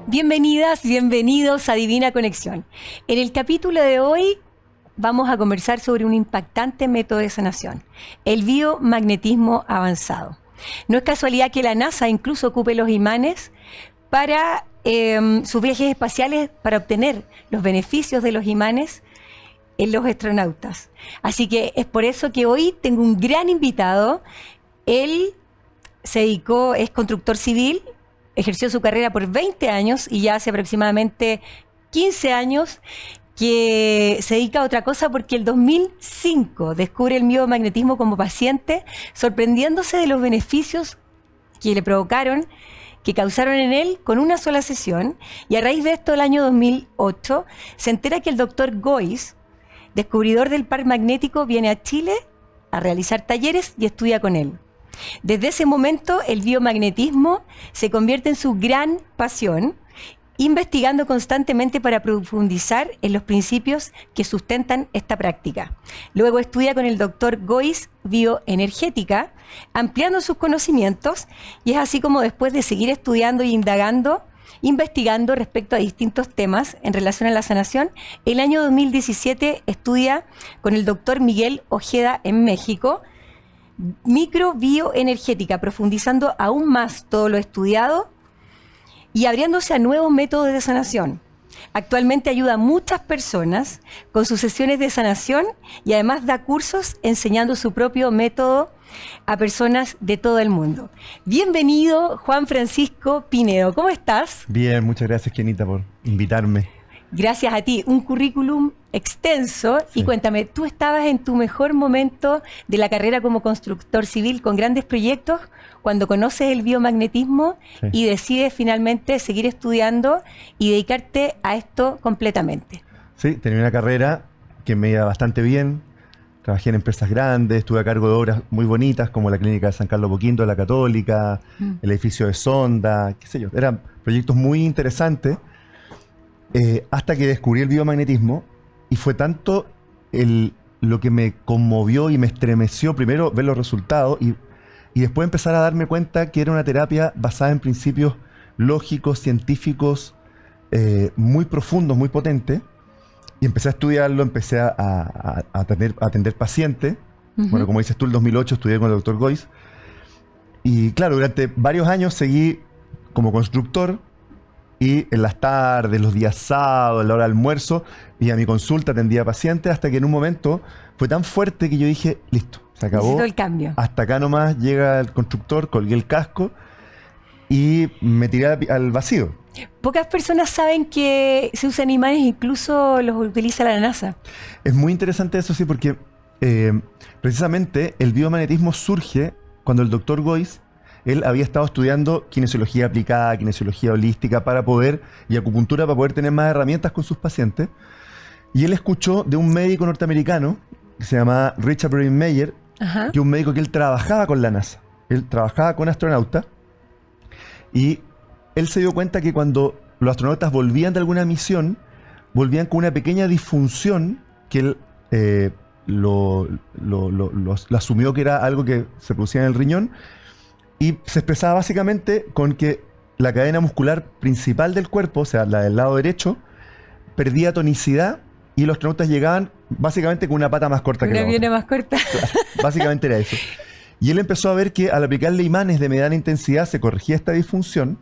Bienvenidas, bienvenidos a Divina Conexión. En el capítulo de hoy vamos a conversar sobre un impactante método de sanación, el biomagnetismo avanzado. No es casualidad que la NASA incluso ocupe los imanes para sus viajes espaciales para obtener los beneficios de los imanes en los astronautas. Así que es por eso que hoy tengo un gran invitado. Él es constructor civil, ejerció su carrera por 20 años y ya hace aproximadamente 15 años que se dedica a otra cosa, porque el 2005 descubre el biomagnetismo como paciente, sorprendiéndose de los beneficios que le provocaron, que causaron en él con una sola sesión. Y a raíz de esto, el año 2008, se entera que el doctor Gois, descubridor del par magnético, viene a Chile a realizar talleres y estudia con él. Desde ese momento, el biomagnetismo se convierte en su gran pasión, investigando constantemente para profundizar en los principios que sustentan esta práctica. Luego estudia con el doctor Gois bioenergética, ampliando sus conocimientos, y es así como, después de seguir estudiando y indagando, investigando respecto a distintos temas en relación a la sanación, el año 2017 estudia con el doctor Miguel Ojeda en México microbioenergética, profundizando aún más todo lo estudiado y abriéndose a nuevos métodos de sanación. Actualmente ayuda a muchas personas con sus sesiones de sanación y además da cursos enseñando su propio método a personas de todo el mundo. Bienvenido, Juan Francisco Pinedo. ¿Cómo estás? Bien, muchas gracias, Kenita, por invitarme. Gracias a ti. Un currículum extenso. Sí. Y cuéntame, tú estabas en tu mejor momento de la carrera como constructor civil, con grandes proyectos, cuando conoces el biomagnetismo, sí, y decides finalmente seguir estudiando y dedicarte a esto completamente. Sí, tenía una carrera que me iba bastante bien. Trabajé en empresas grandes, estuve a cargo de obras muy bonitas como la Clínica de San Carlos Boquindo de la Católica, el edificio de Sonda, qué sé yo. Eran proyectos muy interesantes. Hasta que descubrí el biomagnetismo, y fue tanto lo que me conmovió y me estremeció, primero ver los resultados y después empezar a darme cuenta que era una terapia basada en principios lógicos, científicos, muy profundos, muy potentes, y empecé a estudiarlo, empecé a atender pacientes. Bueno, como dices tú, el 2008 estudié con el doctor Gois, y claro, durante varios años seguí como constructor. Y en las tardes, los días sábados, a la hora de almuerzo, y a mi consulta atendía pacientes, hasta que en un momento fue tan fuerte que yo dije, listo, se acabó. Necesito el cambio. Hasta acá nomás llega el constructor, colgué el casco y me tiré al vacío. Pocas personas saben que se usan imanes, incluso los utiliza la NASA. Es muy interesante eso, sí, porque precisamente el biomagnetismo surge cuando el doctor Gois, él había estado estudiando kinesiología aplicada, kinesiología holística y acupuntura para poder tener más herramientas con sus pacientes. Y él escuchó de un médico norteamericano que se llama Richard Bradley, que es un médico que él trabajaba con la NASA. Él trabajaba con astronautas. Y él se dio cuenta que cuando los astronautas volvían de alguna misión, volvían con una pequeña disfunción que él lo asumió que era algo que se producía en el riñón. Y se expresaba básicamente con que la cadena muscular principal del cuerpo, o sea, la del lado derecho, perdía tonicidad y los astronautas llegaban básicamente con una pata más corta que la otra. Una pierna más corta. Claro, básicamente era eso. Y él empezó a ver que al aplicarle imanes de mediana intensidad se corregía esta disfunción,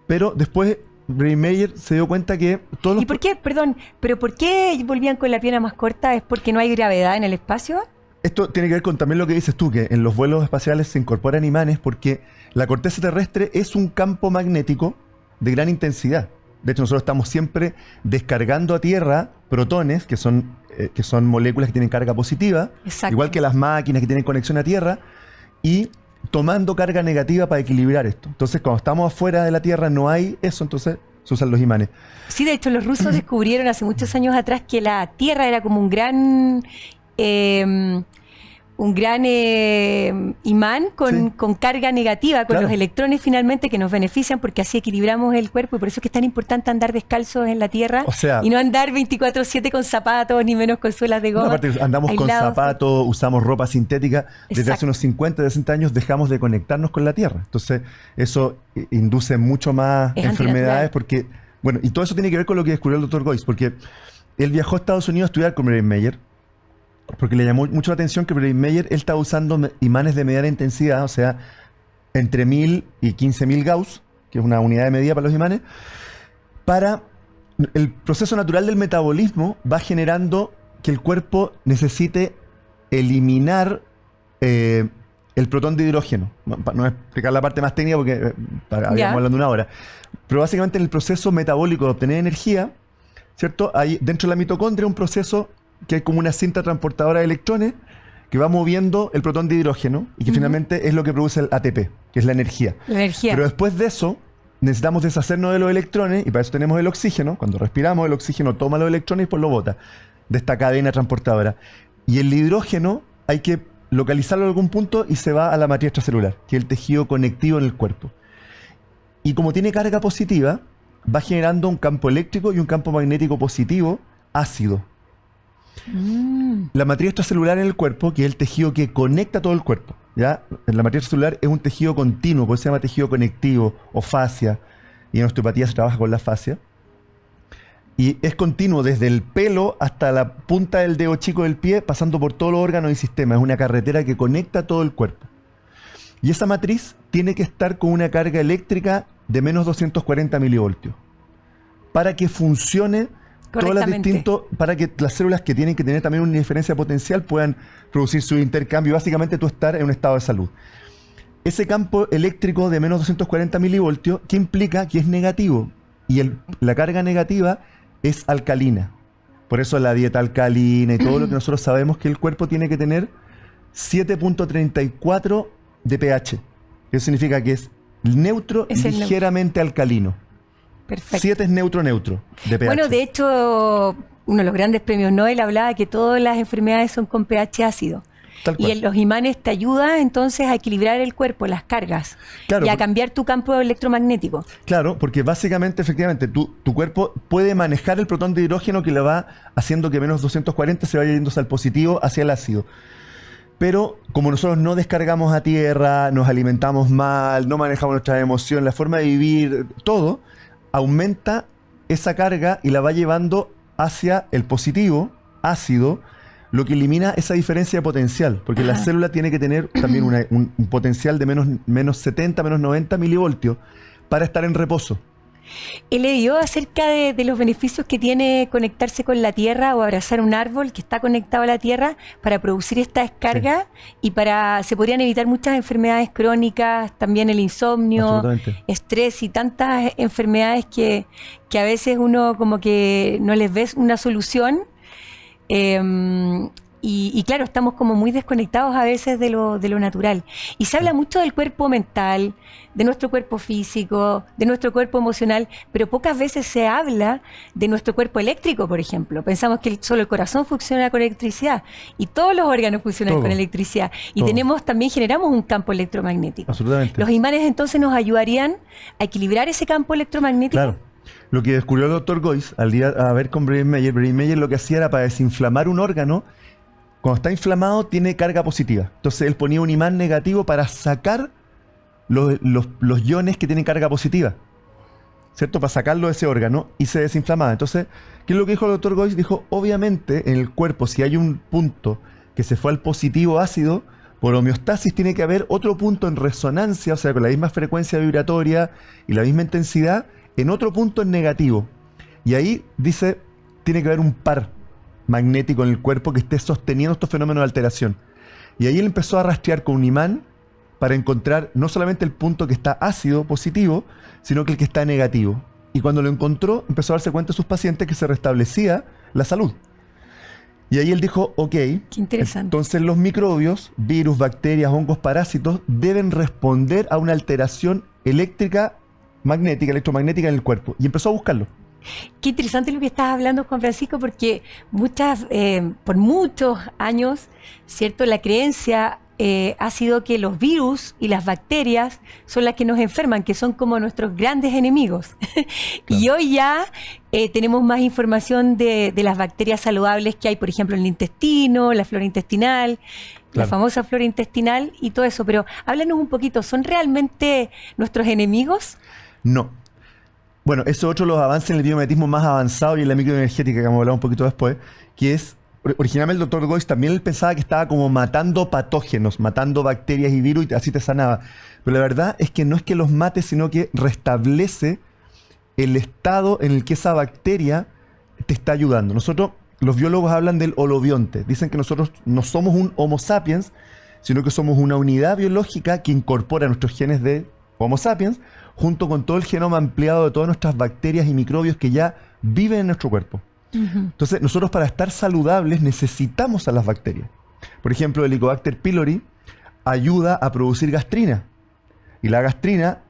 pero después Bradley se dio cuenta que todos los... ¿Y por qué, perdón, pero por qué volvían con la pierna más corta? ¿Es porque no hay gravedad en el espacio? Esto tiene que ver con también lo que dices tú, que en los vuelos espaciales se incorporan imanes porque la corteza terrestre es un campo magnético de gran intensidad. De hecho, nosotros estamos siempre descargando a Tierra protones, que son moléculas que tienen carga positiva, exacto, igual que las máquinas que tienen conexión a Tierra, y tomando carga negativa para equilibrar esto. Entonces, cuando estamos afuera de la Tierra no hay eso, entonces se usan los imanes. Sí, de hecho, los rusos descubrieron hace muchos años atrás que la Tierra era como un gran... imán Sí. con carga negativa, con Claro. los electrones finalmente que nos benefician porque así equilibramos el cuerpo y por eso es que es tan importante andar descalzos en la tierra O sea, y no andar 24/7 con zapatos ni menos con suelas de no, goma. aparte andamos con aislados. zapatos, usamos ropa sintética. Desde Exacto. hace unos 50, 60 años dejamos de conectarnos con la Tierra. Entonces, eso induce mucho más Es enfermedades antinatural. porque, bueno, y todo eso tiene que ver con lo que descubrió el doctor Goiz, porque él viajó a Estados Unidos a estudiar con Bradley Meyer, porque le llamó mucho la atención que Bradley Meyer, él estaba usando imanes de mediana intensidad, o sea, entre 1000 y 15000 Gauss, que es una unidad de medida para los imanes, para el proceso natural del metabolismo va generando que el cuerpo necesite eliminar el protón de hidrógeno. Para no explicar la parte más técnica porque habíamos hablando una hora. Pero básicamente en el proceso metabólico de obtener energía, ¿cierto? Hay dentro de la mitocondria un proceso que es como una cinta transportadora de electrones que va moviendo el protón de hidrógeno y que finalmente es lo que produce el ATP, que es la energía. La energía. Pero después de eso, necesitamos deshacernos de los electrones y para eso tenemos el oxígeno. Cuando respiramos, el oxígeno toma los electrones y pues lo bota de esta cadena transportadora. Y el hidrógeno hay que localizarlo en algún punto y se va a la matriz extracelular, que es el tejido conectivo en el cuerpo. Y como tiene carga positiva, va generando un campo eléctrico y un campo magnético positivo ácido. La matriz extracelular en el cuerpo, que es el tejido que conecta todo el cuerpo, ¿ya? La matriz extracelular es un tejido continuo, por eso se llama tejido conectivo o fascia, y en osteopatía se trabaja con la fascia. Y es continuo desde el pelo hasta la punta del dedo chico del pie, pasando por todos los órganos y sistemas. Es una carretera que conecta todo el cuerpo. Y esa matriz tiene que estar con una carga eléctrica de menos 240 milivoltios para que funcione todas las distintos, para que las células que tienen que tener también una diferencia potencial puedan producir su intercambio y básicamente tú estar en un estado de salud. Ese campo eléctrico de menos 240 milivoltios, ¿qué implica? Que es negativo. Y la carga negativa es alcalina. Por eso la dieta alcalina y todo lo que nosotros sabemos que el cuerpo tiene que tener 7.34 de pH. Eso significa que es neutro, Es el ligeramente alcalino. Perfecto. 7 es neutro de pH. Bueno, de hecho, uno de los grandes premios Nobel hablaba que todas las enfermedades son con pH ácido. Tal cual. Y los imanes te ayudan entonces a equilibrar el cuerpo, las cargas, Claro, y a cambiar tu campo electromagnético. Claro, porque básicamente, efectivamente, tu cuerpo puede manejar el protón de hidrógeno que le va haciendo que menos 240 se vaya yéndose al positivo hacia el ácido. Pero como nosotros no descargamos a tierra, nos alimentamos mal, no manejamos nuestras emociones, la forma de vivir, todo, aumenta esa carga y la va llevando hacia el positivo, ácido, lo que elimina esa diferencia de potencial, porque la célula tiene que tener también un potencial de menos 70, menos 90 milivoltios para estar en reposo. Él leyó acerca de los beneficios que tiene conectarse con la tierra o abrazar un árbol que está conectado a la tierra para producir esta descarga y se podrían evitar muchas enfermedades crónicas, también el insomnio, Absolutamente. estrés y tantas enfermedades que a veces uno como que no les ves una solución. Y claro, estamos como muy desconectados a veces de lo natural. Y se habla mucho del cuerpo mental, de nuestro cuerpo físico, de nuestro cuerpo emocional, pero pocas veces se habla de nuestro cuerpo eléctrico, por ejemplo. Pensamos que solo el corazón funciona con electricidad y todos los órganos funcionan con electricidad. Y también generamos un campo electromagnético. Absolutamente. Los imanes entonces nos ayudarían a equilibrar ese campo electromagnético. Claro. Lo que descubrió el doctor Goiz al ir a ver con Bradley Meyer lo que hacía era para desinflamar un órgano. Cuando está inflamado tiene carga positiva. Entonces él ponía un imán negativo para sacar los iones que tienen carga positiva, ¿cierto? Para sacarlo de ese órgano y se desinflamaba. Entonces, ¿qué es lo que dijo el doctor Goiz? Dijo, obviamente en el cuerpo si hay un punto que se fue al positivo ácido, por homeostasis tiene que haber otro punto en resonancia, o sea, con la misma frecuencia vibratoria y la misma intensidad, en otro punto en negativo. Y ahí dice, tiene que haber un par magnético en el cuerpo que esté sosteniendo estos fenómenos de alteración. Y ahí él empezó a rastrear con un imán para encontrar no solamente el punto que está ácido, positivo, sino que el que está negativo. Y cuando lo encontró, empezó a darse cuenta de sus pacientes que se restablecía la salud. Y ahí él dijo, ok, Qué interesante. entonces los microbios, virus, bacterias, hongos, parásitos, deben responder a una alteración electromagnética en el cuerpo. Y empezó a buscarlo. Qué interesante lo que estás hablando, Juan Francisco, porque por muchos años, ¿cierto? La creencia ha sido que los virus y las bacterias son las que nos enferman, que son como nuestros grandes enemigos. Claro. Y hoy ya tenemos más información de las bacterias saludables que hay, por ejemplo, en el intestino, la flora intestinal, la Claro. famosa flora intestinal y todo eso. Pero háblanos un poquito, ¿son realmente nuestros enemigos? No. Bueno, eso es otro de los avances en el biomimetismo más avanzado y en la microenergética, que vamos a hablar un poquito después, que es, originalmente el doctor Goiz también él pensaba que estaba como matando patógenos, matando bacterias y virus y así te sanaba. Pero la verdad es que no es que los mate, sino que restablece el estado en el que esa bacteria te está ayudando. Nosotros, los biólogos hablan del holobionte. Dicen que nosotros no somos un Homo sapiens, sino que somos una unidad biológica que incorpora nuestros genes de Homo sapiens junto con todo el genoma ampliado de todas nuestras bacterias y microbios que ya viven en nuestro cuerpo. Entonces, nosotros para estar saludables necesitamos a las bacterias. Por ejemplo, el Helicobacter pylori ayuda a producir gastrina. Y la gastrina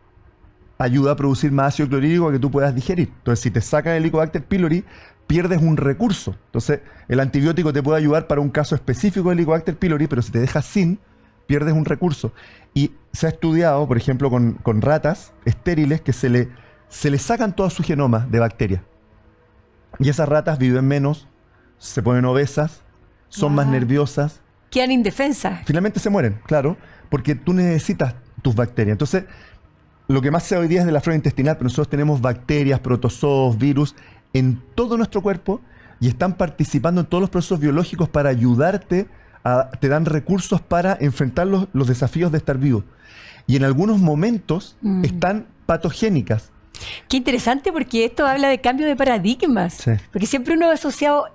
ayuda a producir más ácido clorhídrico que tú puedas digerir. Entonces, si te sacan el Helicobacter pylori, pierdes un recurso. Entonces, el antibiótico te puede ayudar para un caso específico del Helicobacter pylori, pero si te dejas sin, pierdes un recurso. Y se ha estudiado, por ejemplo, con ratas estériles que se le sacan todo su genoma de bacterias. Y esas ratas viven menos, se ponen obesas, son más nerviosas. Quedan indefensas. Finalmente se mueren, claro, porque tú necesitas tus bacterias. Entonces, lo que más se hoy día es de la flora intestinal, pero nosotros tenemos bacterias, protozoos, virus en todo nuestro cuerpo y están participando en todos los procesos biológicos para ayudarte, te dan recursos para enfrentar los desafíos de estar vivo. Y en algunos momentos están patogénicas. Qué interesante, porque esto habla de cambio de paradigmas. Sí. Porque siempre uno ha asociado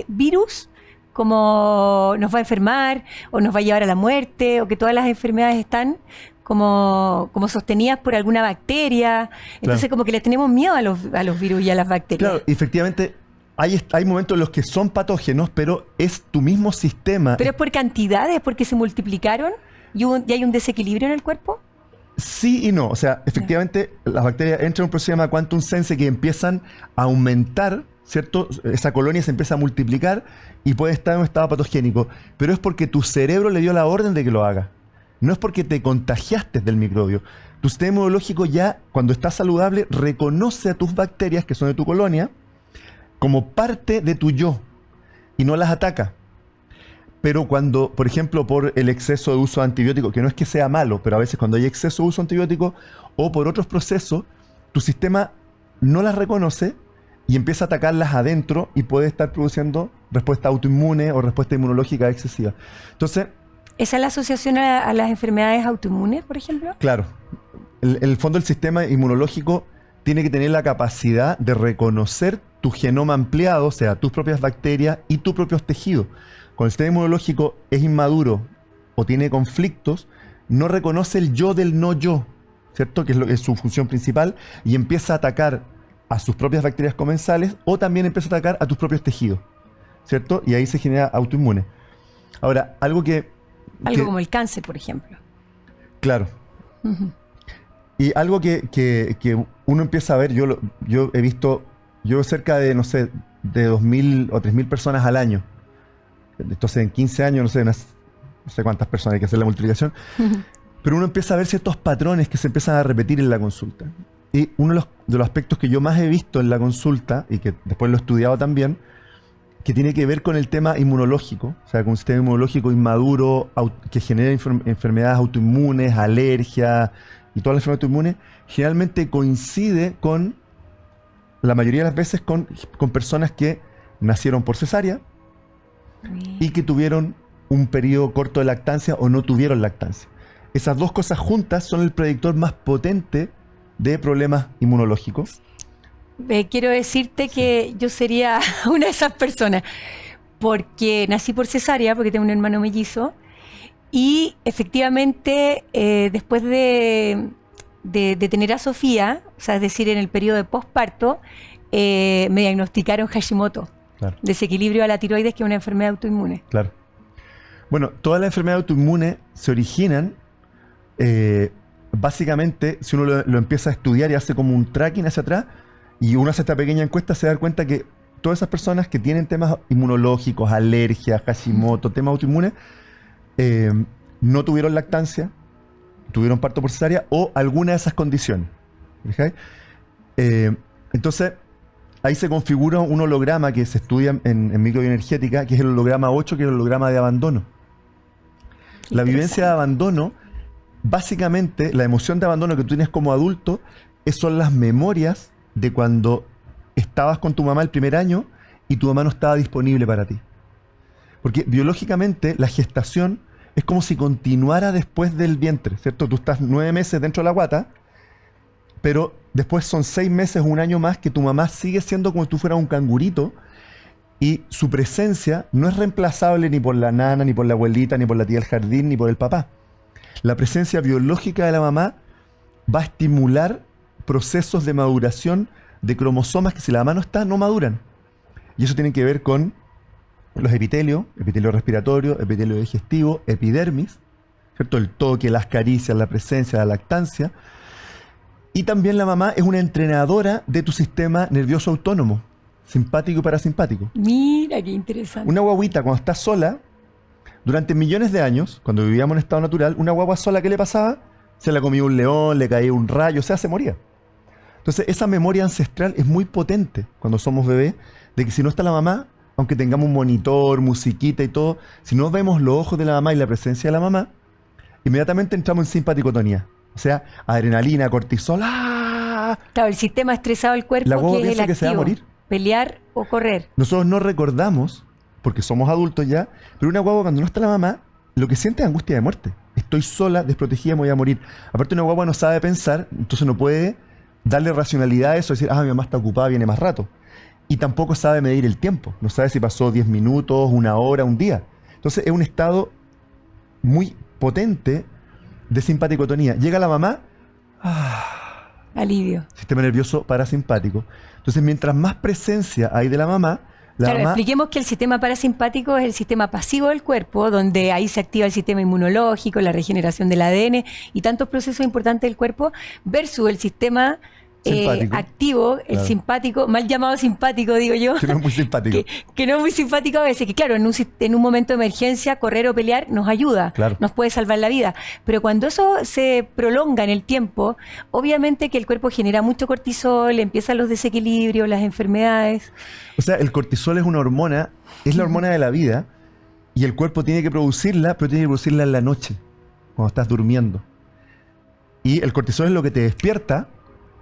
virus como nos va a enfermar o nos va a llevar a la muerte, o que todas las enfermedades están como sostenidas por alguna bacteria. Entonces, Claro. como que le tenemos miedo a los virus y a las bacterias. Claro, efectivamente, hay momentos en los que son patógenos, pero es tu mismo sistema. Pero es por cantidades, porque se multiplicaron y hay un desequilibrio en el cuerpo. Sí y no. O sea, efectivamente, las bacterias entran en un proceso que se llama quantum sense, que empiezan a aumentar, ¿cierto? Esa colonia se empieza a multiplicar y puede estar en un estado patogénico. Pero es porque tu cerebro le dio la orden de que lo haga. No es porque te contagiaste del microbio. Tu sistema inmunológico ya, cuando está saludable, reconoce a tus bacterias, que son de tu colonia, como parte de tu yo y no las ataca. Pero cuando, por ejemplo, por el exceso de uso de antibióticos, que no es que sea malo, pero a veces cuando hay exceso de uso de antibióticos o por otros procesos, tu sistema no las reconoce y empieza a atacarlas adentro y puede estar produciendo respuesta autoinmune o respuesta inmunológica excesiva. Entonces, ¿Esa es la asociación a las enfermedades autoinmunes, por ejemplo? claro, en el fondo el sistema inmunológico tiene que tener la capacidad de reconocer tu genoma ampliado, o sea, tus propias bacterias y tus propios tejidos. Cuando el sistema inmunológico es inmaduro o tiene conflictos, no reconoce el yo del no yo, ¿cierto? Que es su función principal, y empieza a atacar a sus propias bacterias comensales o también empieza a atacar a tus propios tejidos, ¿cierto? Y ahí se genera autoinmune. Ahora, algo como el cáncer, por ejemplo. Claro. Y algo que uno empieza a ver, yo he visto, cerca de, no sé, de 2.000 o 3.000 personas al año. Entonces, en 15 años, no sé cuántas personas, hay que hacer la multiplicación. Pero uno empieza a ver ciertos patrones que se empiezan a repetir en la consulta. Y uno de los aspectos que yo más he visto en la consulta, y que después lo he estudiado también, que tiene que ver con el tema inmunológico, o sea, con un sistema inmunológico inmaduro, que genera enfermedades autoinmunes, alergias y todas las enfermedades autoinmunes, generalmente coincide con, la mayoría de las veces, con personas que nacieron por cesárea y que tuvieron un periodo corto de lactancia o no tuvieron lactancia. Esas dos cosas juntas son el predictor más potente de problemas inmunológicos. Quiero decirte que yo sería una de esas personas, porque nací por cesárea, porque tengo un hermano mellizo, y efectivamente después de tener a Sofía, o sea, es decir, en el periodo de posparto, me diagnosticaron Hashimoto, Claro. desequilibrio a la tiroides, que es una enfermedad autoinmune. Claro. Bueno, todas las enfermedades autoinmunes se originan, básicamente, si uno lo empieza a estudiar y hace como un tracking hacia atrás, Y uno hace esta pequeña encuesta, se da cuenta que todas esas personas que tienen temas inmunológicos, alergias, Hashimoto, temas autoinmunes, no tuvieron lactancia, tuvieron parto por cesárea o alguna de esas condiciones. ¿Okay? Entonces, ahí se configura un holograma que se estudia en microbioenergética, que es el holograma 8, que es el holograma de abandono. La vivencia de abandono, básicamente, la emoción de abandono que tú tienes como adulto, son las memorias de cuando estabas con tu mamá el primer año y tu mamá no estaba disponible para ti. Porque biológicamente la gestación es como si continuara después del vientre, ¿cierto? Tú estás 9 meses dentro de la guata, pero después son 6 meses, un año más que tu mamá sigue siendo como si tú fueras un cangurito y su presencia no es reemplazable ni por la nana, ni por la abuelita, ni por la tía del jardín, ni por el papá. La presencia biológica de la mamá va a estimular procesos de maduración de cromosomas que si la mamá no está, no maduran. Y eso tiene que ver con los epitelio respiratorio, epitelio digestivo, epidermis, ¿cierto? El toque, las caricias, la presencia, la lactancia. Y también la mamá es una entrenadora de tu sistema nervioso autónomo, simpático y parasimpático. Mira, qué interesante. Una guaguita cuando está sola, durante millones de años, cuando vivíamos en estado natural, una guagua sola, ¿qué le pasaba? Se la comía un león, le caía un rayo, o sea, se moría. Entonces, esa memoria ancestral es muy potente cuando somos bebés, de que si no está la mamá, aunque tengamos un monitor, musiquita y todo, si no vemos los ojos de la mamá y la presencia de la mamá, inmediatamente entramos en simpaticotonía. O sea, adrenalina, cortisol. ¡Ah! Claro, el sistema estresado del cuerpo, La guagua que es el piensa que se va a activo, morir. pelear o correr. Nosotros no recordamos, porque somos adultos ya, pero una guagua cuando no está la mamá, lo que siente es angustia de muerte. Estoy sola, desprotegida, me voy a morir. Aparte, una guagua no sabe pensar, entonces no puede darle racionalidad a eso, decir, mi mamá está ocupada, viene más rato. Y tampoco sabe medir el tiempo. No sabe si pasó 10 minutos, una hora, un día. Entonces es un estado muy potente de simpaticotonía. Llega la mamá, Alivio. sistema nervioso parasimpático. Entonces, mientras más presencia hay de la mamá, Claro, mamá, expliquemos que el sistema parasimpático es el sistema pasivo del cuerpo, donde ahí se activa el sistema inmunológico, la regeneración del ADN y tantos procesos importantes del cuerpo, versus el sistema activo, el Claro. simpático, mal llamado simpático, digo yo, que no es muy simpático. que no es muy simpático a veces, que claro, en un momento de emergencia, correr o pelear nos ayuda, Claro. nos puede salvar la vida. Pero cuando eso se prolonga en el tiempo, obviamente que el cuerpo genera mucho cortisol, empiezan los desequilibrios, las enfermedades. O sea, el cortisol es una hormona, es la hormona de la vida, y el cuerpo tiene que producirla, pero tiene que producirla en la noche, cuando estás durmiendo. Y el cortisol es lo que te despierta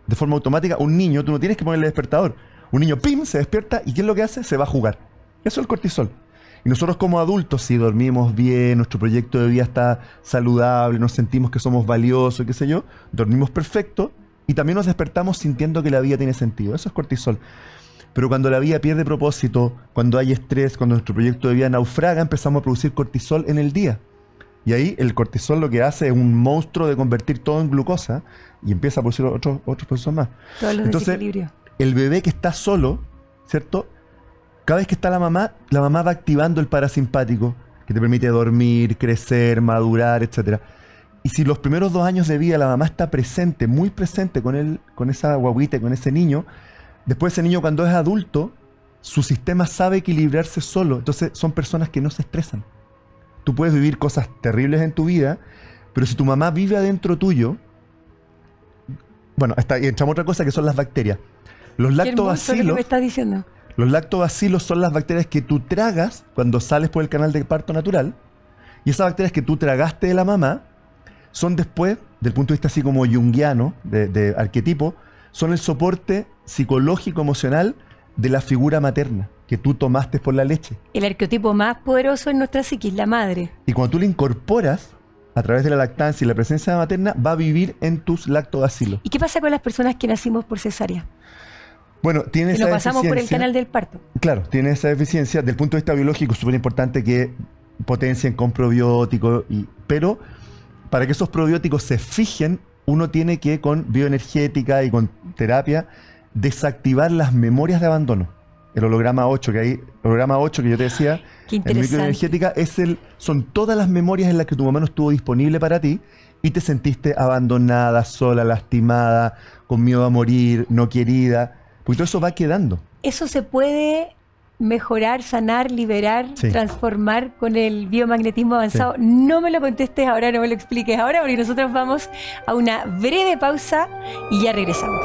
de forma automática. Un niño, tú no tienes que ponerle despertador. Un niño, ¡pim!, se despierta, ¿y qué es lo que hace? Se va a jugar. Eso es el cortisol. Y nosotros como adultos, si dormimos bien, nuestro proyecto de vida está saludable, nos sentimos que somos valiosos, qué sé yo, dormimos perfecto, y también nos despertamos sintiendo que la vida tiene sentido. Eso es cortisol. Pero cuando la vida pierde propósito, cuando hay estrés, cuando nuestro proyecto de vida naufraga, empezamos a producir cortisol en el día. Y ahí el cortisol lo que hace es un monstruo de convertir todo en glucosa y empieza a producir otros procesos más. Todos los Entonces, desequilibrios. el bebé que está solo, ¿cierto? Cada vez que está la mamá va activando el parasimpático, que te permite dormir, crecer, madurar, etc. Y si los primeros 2 años de vida la mamá está presente, muy presente con esa guaguita, con ese niño, después ese niño cuando es adulto, su sistema sabe equilibrarse solo. Entonces son personas que no se estresan. Tú puedes vivir cosas terribles en tu vida, pero si tu mamá vive adentro tuyo, bueno, entramos a otra cosa que son las bacterias. Los Qué hermoso lo que lactobacilos, me estás diciendo. los lactobacilos son las bacterias que tú tragas cuando sales por el canal de parto natural, y esas bacterias que tú tragaste de la mamá son después, del punto de vista así como junguiano, de arquetipo, son el soporte psicológico, emocional de la figura materna que tú tomaste por la leche. El arquetipo más poderoso en nuestra psiquis, la madre. Y cuando tú le incorporas a través de la lactancia y la presencia materna, va a vivir en tus lactobacilos. ¿Y qué pasa con las personas que nacimos por cesárea? Bueno, tiene Que esa no pasamos por el deficiencia. canal del parto. Claro, tiene esa deficiencia. Del punto de vista biológico es súper importante que potencien con probióticos, pero para que esos probióticos se fijen, uno tiene que, con bioenergética y con terapia, desactivar las memorias de abandono. El holograma 8 que yo te decía, Qué en interesante. microenergética, son todas las memorias en las que tu mamá no estuvo disponible para ti y te sentiste abandonada, sola, lastimada, con miedo a morir, no querida. porque todo eso va quedando. Eso se puede mejorar, sanar, liberar, Sí. transformar con el biomagnetismo avanzado. Sí. No me lo contestes ahora, no me lo expliques ahora, porque nosotros vamos a una breve pausa y ya regresamos.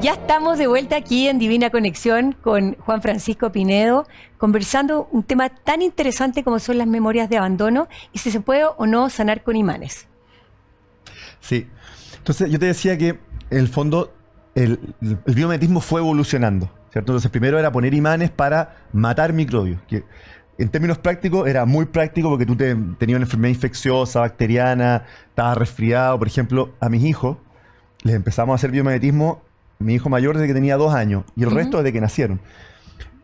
Ya estamos de vuelta aquí en Divina Conexión con Juan Francisco Pinedo, conversando un tema tan interesante como son las memorias de abandono y si se puede o no sanar con imanes. Sí. Entonces yo te decía que en el fondo el biomagnetismo fue evolucionando, ¿cierto? Entonces primero era poner imanes para matar microbios, que en términos prácticos era muy práctico porque tú tenías una enfermedad infecciosa, bacteriana, estabas resfriado. Por ejemplo, a mis hijos les empezamos a hacer biomagnetismo, mi hijo mayor desde que tenía 2 años y el resto desde que nacieron.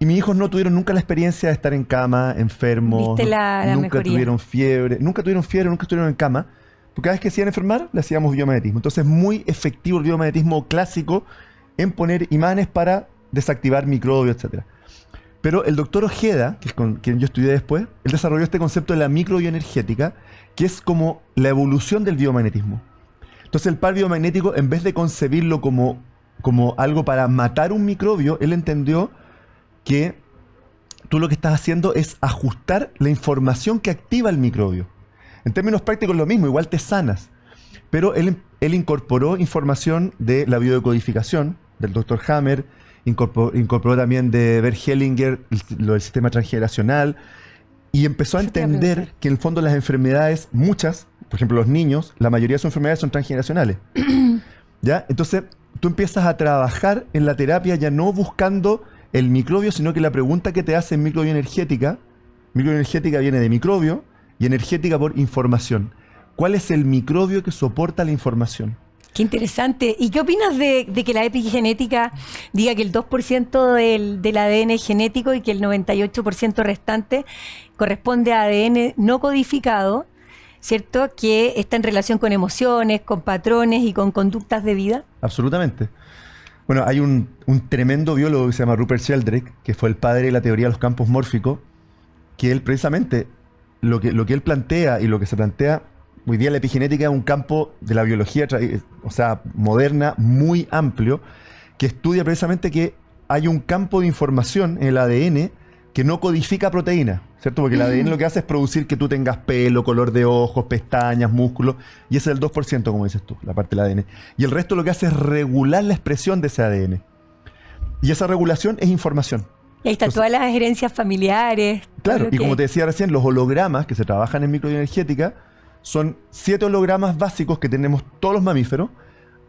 Y mis hijos no tuvieron nunca la experiencia de estar en cama, enfermos, ¿Viste la nunca mejoría? tuvieron fiebre, nunca estuvieron en cama, porque cada vez que se iban a enfermar le hacíamos biomagnetismo. Entonces es muy efectivo el biomagnetismo clásico en poner imanes para desactivar microbios, etc. Pero el doctor Ojeda, que es con quien yo estudié después, él desarrolló este concepto de la microbioenergética, que es como la evolución del biomagnetismo. Entonces el par biomagnético, en vez de concebirlo como algo para matar un microbio, él entendió que tú lo que estás haciendo es ajustar la información que activa el microbio. En términos prácticos lo mismo, igual te sanas. Pero él incorporó información de la biodecodificación, del Dr. Hammer, incorporó también de Bert Hellinger, lo del sistema transgeneracional, y empezó a Eso te iba a entender preguntar. que en el fondo las enfermedades, muchas, por ejemplo los niños, la mayoría de sus enfermedades son transgeneracionales. ¿Ya? Entonces tú empiezas a trabajar en la terapia ya no buscando el microbio, sino que la pregunta que te hace en microbioenergética viene de microbio y energética por información. ¿Cuál es el microbio que soporta la información? Qué interesante. ¿Y qué opinas de que la epigenética diga que el 2% del ADN es genético y que el 98% restante corresponde a ADN no codificado, ¿cierto? Que está en relación con emociones, con patrones y con conductas de vida. Absolutamente. Bueno, hay un tremendo biólogo que se llama Rupert Sheldrake, que fue el padre de la teoría de los campos mórficos, que él precisamente, lo que él plantea y lo que se plantea, hoy día la epigenética es un campo de la biología, moderna, muy amplio, que estudia precisamente que hay un campo de información en el ADN que no codifica proteínas, ¿cierto? Porque el ADN lo que hace es producir que tú tengas pelo, color de ojos, pestañas, músculos, y ese es el 2%, como dices tú, la parte del ADN. Y el resto lo que hace es regular la expresión de ese ADN. Y esa regulación es información. Y ahí están todas las herencias familiares. Claro, todo lo y como que- te decía recién, los hologramas que se trabajan en microenergética son 7 hologramas básicos que tenemos todos los mamíferos,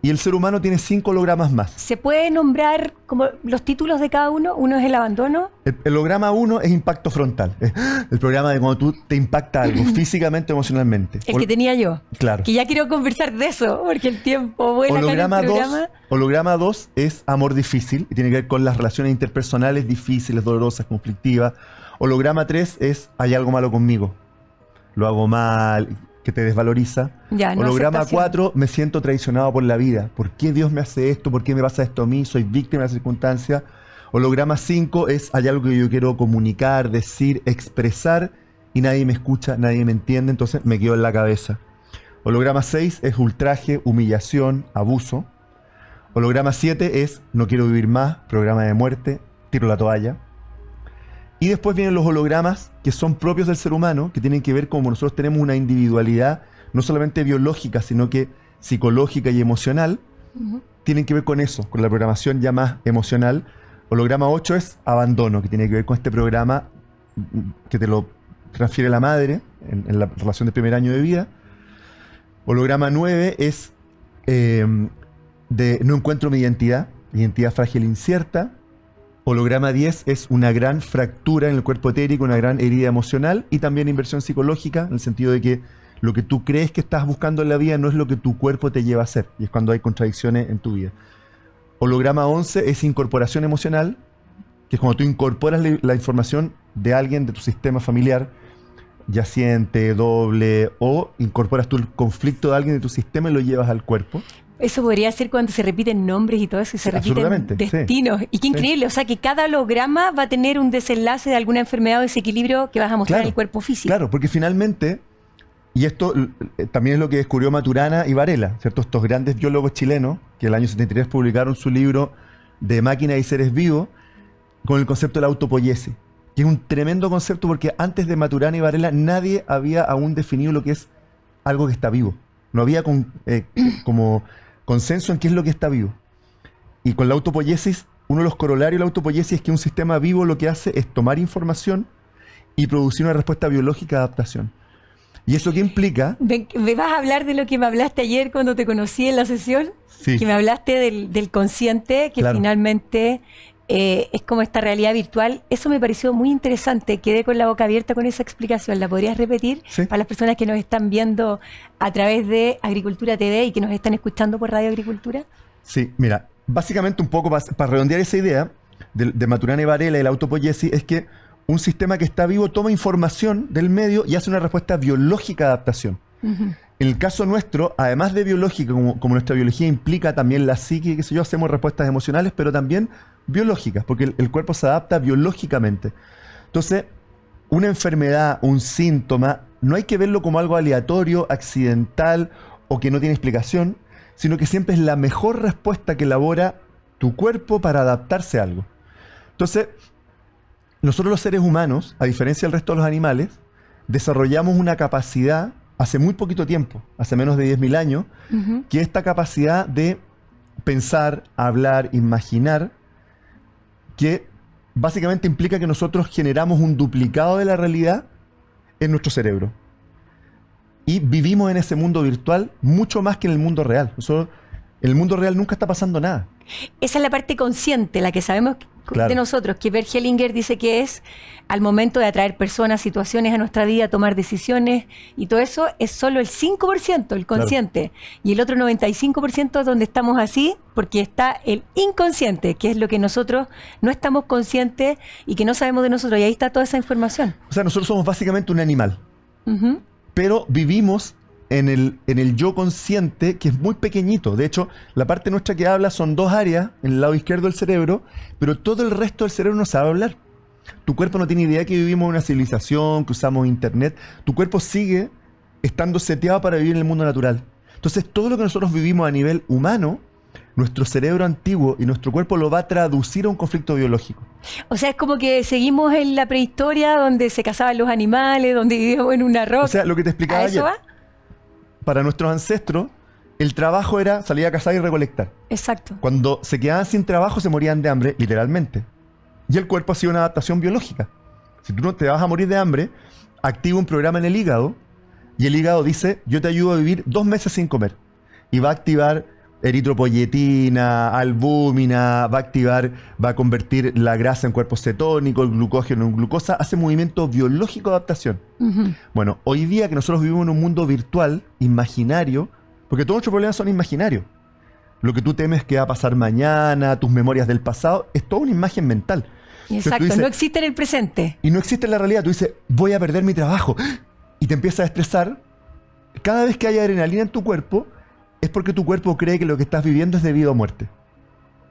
y el ser humano tiene 5 hologramas más. ¿Se puede nombrar como los títulos de cada uno? Uno es el abandono. El holograma 1 es impacto frontal. Es el programa de cuando tú te impacta algo físicamente o emocionalmente. El que tenía yo. Claro. Que ya quiero conversar de eso, porque el tiempo vuela acá en el programa. Holograma 2 es amor difícil y tiene que ver con las relaciones interpersonales difíciles, dolorosas, conflictivas. Holograma 3 es hay algo malo conmigo. Lo hago mal, que te desvaloriza. Ya, no Holograma aceptación. 4, me siento traicionado por la vida. ¿Por qué Dios me hace esto? ¿Por qué me pasa esto a mí? Soy víctima de la circunstancia. Holograma 5 es hay algo que yo quiero comunicar, decir, expresar y nadie me escucha, nadie me entiende, entonces me quedo en la cabeza. Holograma 6 es ultraje, humillación, abuso. Holograma 7 es no quiero vivir más, programa de muerte, tiro la toalla. Y después vienen los hologramas que son propios del ser humano, que tienen que ver como nosotros tenemos una individualidad, no solamente biológica, sino que psicológica y emocional, tienen que ver con eso, con la programación ya más emocional. Holograma 8 es abandono, que tiene que ver con este programa que te lo transfiere la madre en la relación del primer año de vida. Holograma 9 es de no encuentro mi identidad frágil e incierta. Holograma 10 es una gran fractura en el cuerpo etérico, una gran herida emocional y también inversión psicológica, en el sentido de que lo que tú crees que estás buscando en la vida no es lo que tu cuerpo te lleva a hacer. Y es cuando hay contradicciones en tu vida. Holograma 11 es incorporación emocional, que es cuando tú incorporas la información de alguien de tu sistema familiar, yaciente, doble, o incorporas tú el conflicto de alguien de tu sistema y lo llevas al cuerpo. Eso podría ser cuando se repiten nombres y todo eso, y se repiten destinos. Sí. Y qué increíble, o sea que cada holograma va a tener un desenlace de alguna enfermedad o desequilibrio que vas a mostrar en el cuerpo físico. Claro, porque finalmente, y esto también es lo que descubrió Maturana y Varela, ¿cierto? Estos grandes biólogos chilenos, que en el año 73 publicaron su libro de Máquinas y Seres Vivos, con el concepto de la autopoiesis, que es un tremendo concepto porque antes de Maturana y Varela nadie había aún definido lo que es algo que está vivo. No había como consenso en qué es lo que está vivo. Y con la autopoiesis, uno de los corolarios de la autopoiesis es que un sistema vivo lo que hace es tomar información y producir una respuesta biológica de adaptación. ¿Y eso qué implica? ¿Me vas a hablar de lo que me hablaste ayer cuando te conocí en la sesión? Sí. Que me hablaste del consciente, que finalmente es como esta realidad virtual. Eso me pareció muy interesante. Quedé con la boca abierta con esa explicación. ¿La podrías repetir para las personas que nos están viendo a través de Agricultura TV y que nos están escuchando por Radio Agricultura? Sí, mira, básicamente un poco para redondear esa idea de Maturana y Varela y la autopoiesis es que un sistema que está vivo toma información del medio y hace una respuesta biológica de adaptación. En el caso nuestro, además de biológica, como nuestra biología implica también la psique, qué sé yo, hacemos respuestas emocionales, pero también biológicas, porque el cuerpo se adapta biológicamente. Entonces, una enfermedad, un síntoma, no hay que verlo como algo aleatorio, accidental o que no tiene explicación, sino que siempre es la mejor respuesta que elabora tu cuerpo para adaptarse a algo. Entonces, nosotros los seres humanos, a diferencia del resto de los animales, desarrollamos una capacidad hace muy poquito tiempo, hace menos de 10.000 años, que es esta capacidad de pensar, hablar, imaginar, que básicamente implica que nosotros generamos un duplicado de la realidad en nuestro cerebro. Y vivimos en ese mundo virtual mucho más que en el mundo real. En el mundo real nunca está pasando nada. Esa es la parte consciente, la que sabemos de nosotros, que Bert Hellinger dice que es al momento de atraer personas, situaciones a nuestra vida, tomar decisiones y todo eso es solo el 5%, el consciente. Y el otro 95% es donde estamos así, porque está el inconsciente, que es lo que nosotros no estamos conscientes y que no sabemos de nosotros. Y ahí está toda esa información. O sea, nosotros somos básicamente un animal, pero vivimos en el yo consciente, que es muy pequeñito. De hecho, la parte nuestra que habla son dos áreas, en el lado izquierdo del cerebro, pero todo el resto del cerebro no sabe hablar. Tu cuerpo no tiene idea que vivimos en una civilización, que usamos internet. Tu cuerpo sigue estando seteado para vivir en el mundo natural. Entonces, todo lo que nosotros vivimos a nivel humano, nuestro cerebro antiguo y nuestro cuerpo lo va a traducir a un conflicto biológico. O sea, es como que seguimos en la prehistoria, donde se cazaban los animales, donde vivíamos en una roca. O sea, lo que te explicaba ayer. Para nuestros ancestros, el trabajo era salir a cazar y recolectar. Exacto. Cuando se quedaban sin trabajo, se morían de hambre, literalmente. Y el cuerpo hacía una adaptación biológica. Si tú no te vas a morir de hambre, activa un programa en el hígado, y el hígado dice, yo te ayudo a vivir 2 meses sin comer. Y va a activar eritropoyetina, albúmina, va a convertir la grasa en cuerpos cetónicos, el glucógeno en glucosa, hace movimiento biológico de adaptación. Bueno, hoy día que nosotros vivimos en un mundo virtual, imaginario, porque todos nuestros problemas son imaginarios. Lo que tú temes que va a pasar mañana, tus memorias del pasado, es toda una imagen mental. Exacto, dices, no existe en el presente. Y no existe en la realidad. Tú dices, voy a perder mi trabajo. Y te empiezas a estresar. Cada vez que hay adrenalina en tu cuerpo, es porque tu cuerpo cree que lo que estás viviendo es de vida o muerte.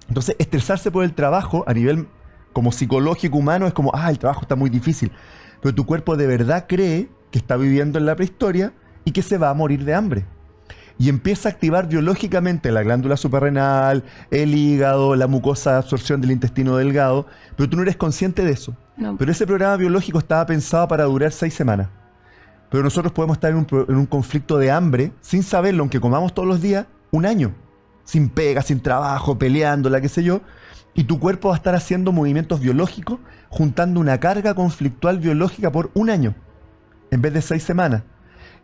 Entonces, estresarse por el trabajo a nivel como psicológico humano es como, el trabajo está muy difícil. Pero tu cuerpo de verdad cree que está viviendo en la prehistoria y que se va a morir de hambre. Y empieza a activar biológicamente la glándula suprarrenal, el hígado, la mucosa de absorción del intestino delgado, pero tú no eres consciente de eso. No. Pero ese programa biológico estaba pensado para durar 6 semanas. Pero nosotros podemos estar en un conflicto de hambre, sin saberlo, aunque comamos todos los días, 1 año. Sin pega, sin trabajo, peleándola, qué sé yo. Y tu cuerpo va a estar haciendo movimientos biológicos, juntando una carga conflictual biológica por 1 año, en vez de 6 semanas.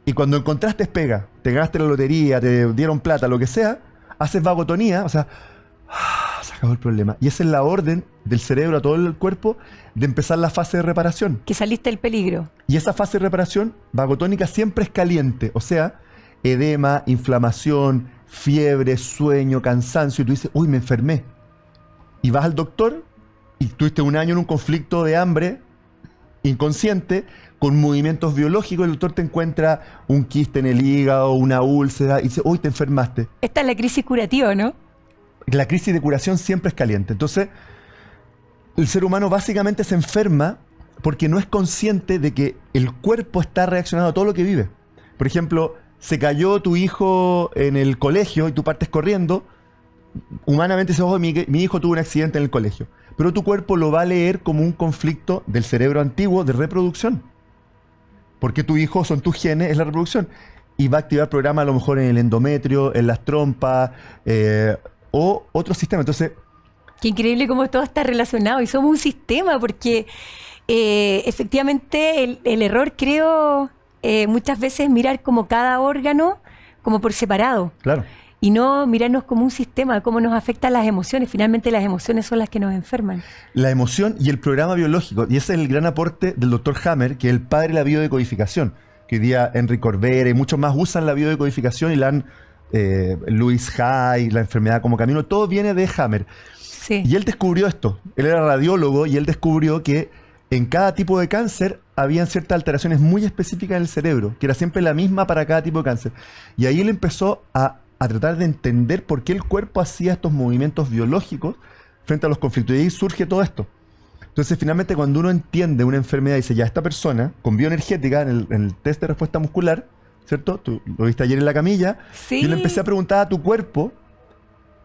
Y cuando encontraste pega, te ganaste la lotería, te dieron plata, lo que sea, haces vagotonía, o sea, se acabó el problema. Y esa es la orden del cerebro a todo el cuerpo de empezar la fase de reparación. Que saliste del peligro. Y esa fase de reparación vagotónica siempre es caliente, o sea, edema, inflamación, fiebre, sueño, cansancio, y tú dices, uy, me enfermé. Y vas al doctor y tuviste un año en un conflicto de hambre inconsciente, con movimientos biológicos, el doctor te encuentra un quiste en el hígado, una úlcera, y dice, uy, te enfermaste. Esta es la crisis curativa, ¿no? La crisis de curación siempre es caliente. Entonces, el ser humano básicamente se enferma porque no es consciente de que el cuerpo está reaccionando a todo lo que vive. Por ejemplo, se cayó tu hijo en el colegio y tú partes corriendo, humanamente dices, oh, mi hijo tuvo un accidente en el colegio. Pero tu cuerpo lo va a leer como un conflicto del cerebro antiguo de reproducción. Porque tu hijo son tus genes, es la reproducción. Y va a activar programas a lo mejor en el endometrio, en las trompas, o otro sistema. Entonces, qué increíble cómo todo está relacionado y somos un sistema, porque efectivamente el error, creo, muchas veces es mirar como cada órgano como por separado. claro. Y no mirarnos como un sistema, cómo nos afectan las emociones. Finalmente las emociones son las que nos enferman. La emoción y el programa biológico, y ese es el gran aporte del Dr. Hammer, que es el padre de la biodecodificación, que hoy día Enrique Corbera y muchos más usan la biodecodificación y la han, Louis Hay, la enfermedad como camino, todo viene de Hammer. Sí. Y él descubrió esto, él era radiólogo y él descubrió que en cada tipo de cáncer habían ciertas alteraciones muy específicas en el cerebro, que era siempre la misma para cada tipo de cáncer. Y ahí él empezó a tratar de entender por qué el cuerpo hacía estos movimientos biológicos frente a los conflictos. Y ahí surge todo esto. Entonces, finalmente, cuando uno entiende una enfermedad y dice, ya, esta persona, con bioenergética, en el test de respuesta muscular, ¿cierto? Tú lo viste ayer en la camilla. Sí. Yo le empecé a preguntar a tu cuerpo,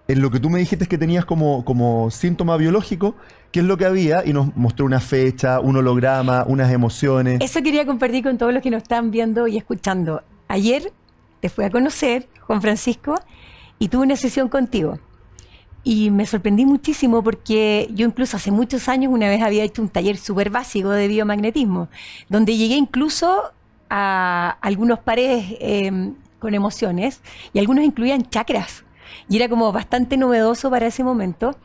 en lo que tú me dijiste que tenías como síntoma biológico, qué es lo que había, y nos mostró una fecha, un holograma, unas emociones. Eso quería compartir con todos los que nos están viendo y escuchando. Ayer te fui a conocer, Juan Francisco, y tuve una sesión contigo. Y me sorprendí muchísimo porque yo incluso hace muchos años una vez había hecho un taller súper básico de biomagnetismo, donde llegué incluso a algunos pares con emociones, y algunos incluían chakras. Y era como bastante novedoso para ese momento.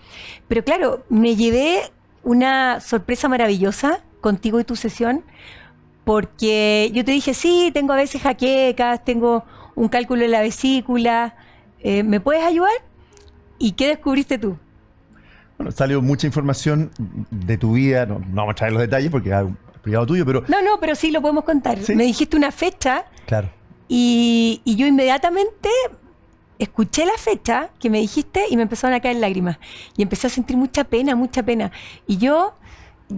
Pero claro, me llevé una sorpresa maravillosa contigo y tu sesión, porque yo te dije, sí, tengo a veces jaquecas, tengo un cálculo en la vesícula, ¿me puedes ayudar? ¿Y qué descubriste tú? Bueno, salió mucha información de tu vida, no vamos a traer los detalles porque es algo privado tuyo, pero... No, pero sí lo podemos contar. ¿Sí? Me dijiste una fecha, Claro. y yo inmediatamente escuché la fecha que me dijiste y me empezaron a caer lágrimas. Y empecé a sentir mucha pena, mucha pena. Y yo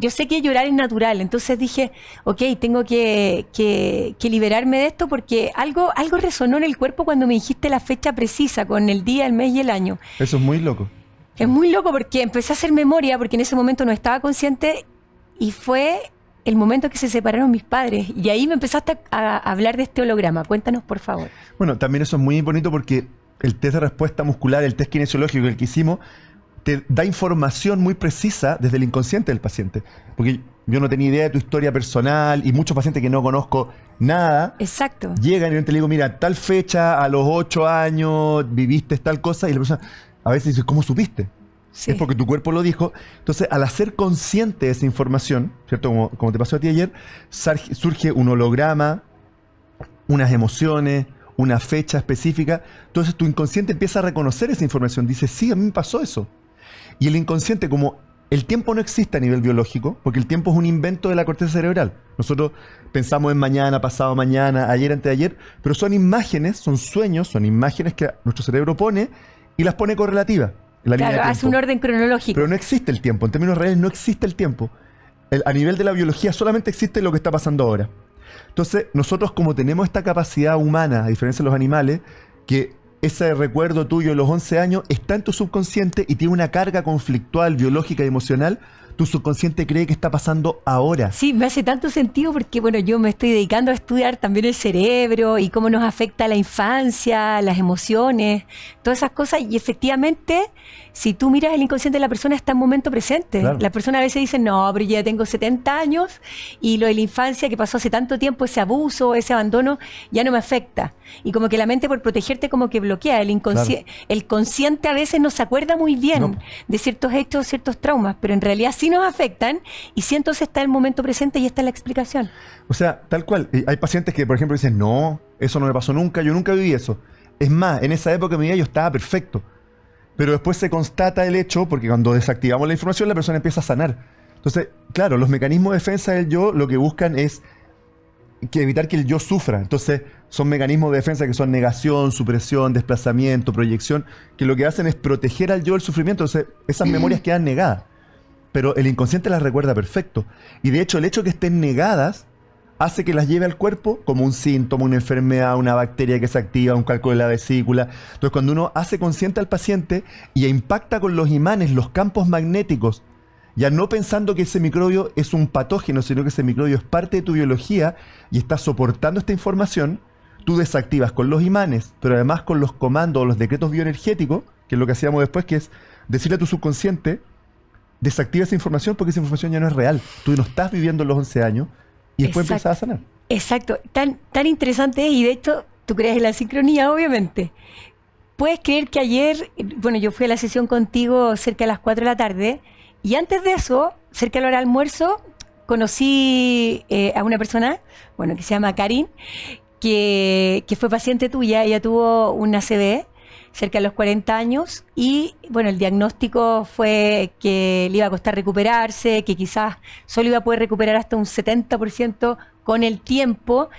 sé que llorar es natural, entonces dije, ok, tengo que liberarme de esto, porque algo resonó en el cuerpo cuando me dijiste la fecha precisa, con el día, el mes y el año. Eso es muy loco. Es muy loco porque empecé a hacer memoria, porque en ese momento no estaba consciente, y fue el momento que se separaron mis padres. Y ahí me empezaste a hablar de este holograma. Cuéntanos, por favor. Bueno, también eso es muy bonito porque el test de respuesta muscular, el test kinesiológico, el que hicimos, te da información muy precisa desde el inconsciente del paciente. Porque yo no tenía idea de tu historia personal, y muchos pacientes que no conozco nada, Exacto. llegan y yo te digo, mira, tal fecha, a los 8 años, viviste tal cosa, y la persona a veces dice, ¿cómo supiste? Sí. Es porque tu cuerpo lo dijo. Entonces, al hacer consciente esa información, ¿cierto? Como te pasó a ti ayer, surge un holograma, unas emociones, una fecha específica. Entonces tu inconsciente empieza a reconocer esa información. Dice, sí, a mí me pasó eso. Y el inconsciente, como el tiempo no existe a nivel biológico, porque el tiempo es un invento de la corteza cerebral. Nosotros pensamos en mañana, pasado mañana, ayer, antes de ayer, pero son imágenes, son sueños, son imágenes que nuestro cerebro pone y las pone correlativas. Claro, hace un orden cronológico. Pero no existe el tiempo. En términos reales no existe el tiempo. A nivel de la biología solamente existe lo que está pasando ahora. Entonces, nosotros, como tenemos esta capacidad humana, a diferencia de los animales, que ese recuerdo tuyo de los 11 años está en tu subconsciente y tiene una carga conflictual, biológica y emocional, tu subconsciente cree que está pasando ahora. Sí, me hace tanto sentido porque, bueno, yo me estoy dedicando a estudiar también el cerebro y cómo nos afecta la infancia, las emociones, todas esas cosas, y efectivamente si tú miras el inconsciente de la persona, está en momento presente. Claro. La persona a veces dice, no, pero ya tengo 70 años y lo de la infancia que pasó hace tanto tiempo, ese abuso, ese abandono, ya no me afecta. Y como que la mente, por protegerte, como que bloquea. El consciente a veces no se acuerda muy bien de ciertos hechos, ciertos traumas, pero en realidad sí nos afectan, y sí, entonces está en el momento presente y esta es la explicación. O sea, tal cual. Hay pacientes que, por ejemplo, dicen, no, eso no me pasó nunca, yo nunca viví eso. Es más, en esa época de mi vida yo estaba perfecto. Pero después se constata el hecho, porque cuando desactivamos la información, la persona empieza a sanar. Entonces, claro, los mecanismos de defensa del yo lo que buscan es evitar que el yo sufra. Entonces, son mecanismos de defensa que son negación, supresión, desplazamiento, proyección, que lo que hacen es proteger al yo del sufrimiento. Entonces, esas memorias quedan negadas. Pero el inconsciente las recuerda perfecto. Y de hecho, el hecho de que estén negadas hace que las lleve al cuerpo como un síntoma, una enfermedad, una bacteria que se activa, un cálculo de la vesícula. Entonces, cuando uno hace consciente al paciente y impacta con los imanes, los campos magnéticos, ya no pensando que ese microbio es un patógeno, sino que ese microbio es parte de tu biología y está soportando esta información, tú desactivas con los imanes, pero además con los comandos o los decretos bioenergéticos, que es lo que hacíamos después, que es decirle a tu subconsciente, desactiva esa información porque esa información ya no es real. Tú no estás viviendo los 11 años y después empiezas a sanar. Exacto. Tan interesante es, y de hecho, tú crees en la sincronía, obviamente. Puedes creer que ayer, bueno, yo fui a la sesión contigo cerca de las 4 de la tarde, y antes de eso, cerca de la hora del almuerzo, conocí a una persona, bueno, que se llama Karin, que fue paciente tuya. Ella tuvo una ACV cerca de los 40 años y, bueno, el diagnóstico fue que le iba a costar recuperarse, que quizás solo iba a poder recuperar hasta un 70% con el tiempo,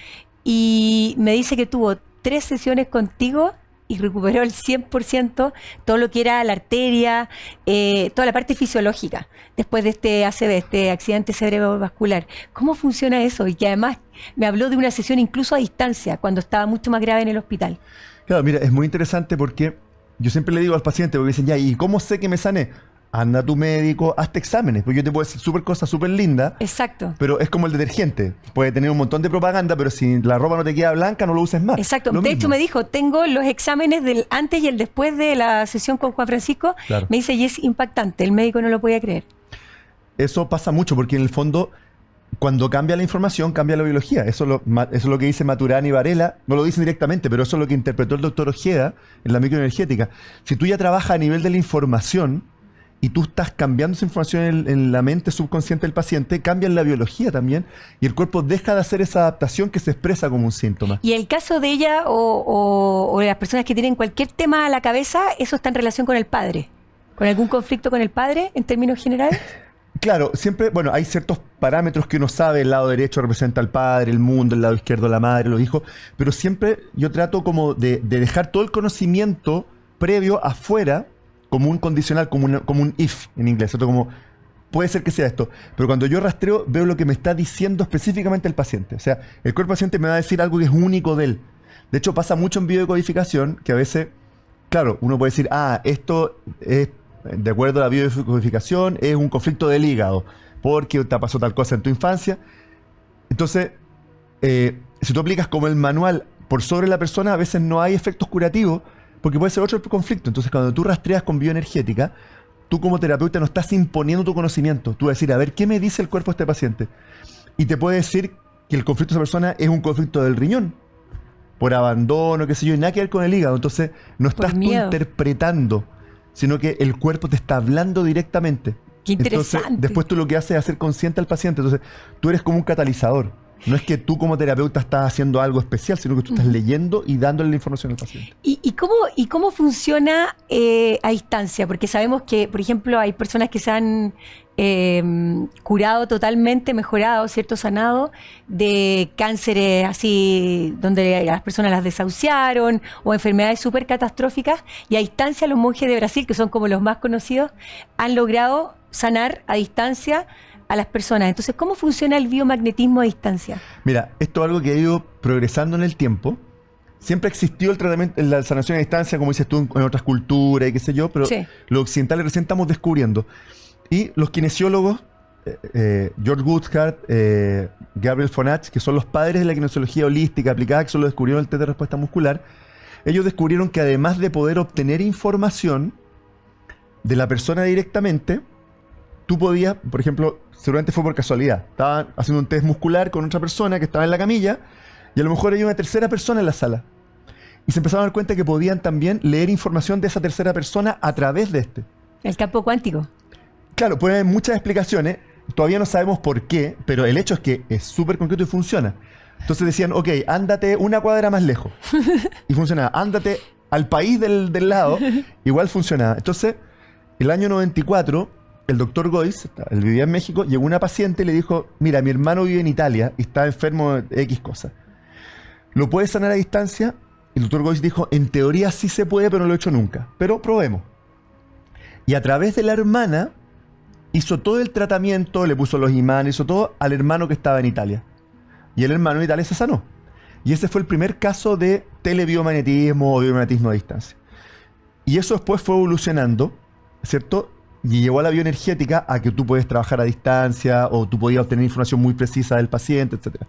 y me dice que tuvo 3 sesiones contigo y recuperó el 100%, todo lo que era la arteria, toda la parte fisiológica, después de este ACV, este accidente cerebrovascular. ¿Cómo funciona eso? Y que además me habló de una sesión incluso a distancia, cuando estaba mucho más grave en el hospital. Claro, mira, es muy interesante porque yo siempre le digo al paciente, porque dicen, ya, ¿y cómo sé que me sané? Anda a tu médico, hazte exámenes, porque yo te puedo decir cosas súper lindas. Exacto. Pero es como el detergente. Puede tener un montón de propaganda, pero si la ropa no te queda blanca, no lo uses más. Exacto. De hecho, me dijo, tengo los exámenes del antes y el después de la sesión con Juan Francisco. Claro. Me dice, y es impactante. El médico no lo podía creer. Eso pasa mucho, porque en el fondo, cuando cambia la información, cambia la biología. Eso es lo que dice Maturana y Varela. No lo dicen directamente, pero eso es lo que interpretó el doctor Ojeda en la microenergética. Si tú ya trabajas a nivel de la información y tú estás cambiando esa información en la mente subconsciente del paciente, cambia la biología también, y el cuerpo deja de hacer esa adaptación que se expresa como un síntoma. Y el caso de ella o de las personas que tienen cualquier tema a la cabeza, eso está en relación con el padre. ¿Con algún conflicto con el padre en términos generales? Claro, siempre, bueno, hay ciertos parámetros que uno sabe. El lado derecho representa al padre, el mundo, el lado izquierdo la madre, los hijos, pero siempre yo trato como de dejar todo el conocimiento previo afuera, como un condicional, como un if en inglés, ¿cierto? Como puede ser que sea esto, pero cuando yo rastreo veo lo que me está diciendo específicamente el paciente. O sea, el cuerpo paciente me va a decir algo que es único de él. De hecho, pasa mucho en biodecodificación que a veces, claro, uno puede decir, esto es, de acuerdo a la biodecodificación, es un conflicto del hígado, porque te pasó tal cosa en tu infancia. Entonces, si tú aplicas como el manual por sobre la persona, a veces no hay efectos curativos, porque puede ser otro conflicto. Entonces, cuando tú rastreas con bioenergética, tú como terapeuta no estás imponiendo tu conocimiento. Tú vas a decir, a ver, ¿qué me dice el cuerpo de este paciente? Y te puede decir que el conflicto de esa persona es un conflicto del riñón, por abandono, qué sé yo, y nada que ver con el hígado. Entonces, no estás tú interpretando, sino que el cuerpo te está hablando directamente. Qué interesante. Entonces, después tú lo que haces es hacer consciente al paciente. Entonces, tú eres como un catalizador. No es que tú como terapeuta estás haciendo algo especial, sino que tú estás leyendo y dándole la información al paciente. ¿Y cómo funciona a distancia? Porque sabemos que, por ejemplo, hay personas que se han curado totalmente, mejorado, ¿cierto? Sanado de cánceres así, donde las personas las desahuciaron, o enfermedades súper catastróficas, y a distancia los monjes de Brasil, que son como los más conocidos, han logrado sanar a distancia a las personas. Entonces, ¿cómo funciona el biomagnetismo a distancia? Mira, esto es algo que ha ido progresando en el tiempo. Siempre existió el tratamiento, la sanación a distancia, como dices tú, en otras culturas y qué sé yo, pero sí, los occidentales recién estamos descubriendo. Y los kinesiólogos, George Woodhart, Gabriel Fonach, que son los padres de la kinesiología holística aplicada, que solo descubrieron el test de respuesta muscular, ellos descubrieron que además de poder obtener información, de la persona directamente, tú podías, por ejemplo, seguramente fue por casualidad, estaban haciendo un test muscular con otra persona que estaba en la camilla y a lo mejor había una tercera persona en la sala. Y se empezaron a dar cuenta que podían también leer información de esa tercera persona a través de este. El campo cuántico. Claro, puede haber muchas explicaciones, todavía no sabemos por qué, pero el hecho es que es súper concreto y funciona. Entonces decían, ok, ándate una cuadra más lejos. Y funcionaba. Ándate al país del lado, igual funcionaba. Entonces, el año 94, el doctor Goiz, él vivía en México, llegó una paciente y le dijo, mira, mi hermano vive en Italia y está enfermo de X cosa. ¿Lo puedes sanar a distancia? El doctor Goiz dijo, en teoría sí se puede, pero no lo he hecho nunca. Pero probemos. Y a través de la hermana, hizo todo el tratamiento, le puso los imanes, hizo todo al hermano que estaba en Italia. Y el hermano en Italia se sanó. Y ese fue el primer caso de telebiomagnetismo o biomagnetismo a distancia. Y eso después fue evolucionando, ¿cierto? Y llevó a la bioenergética a que tú puedes trabajar a distancia o tú podías obtener información muy precisa del paciente, etc.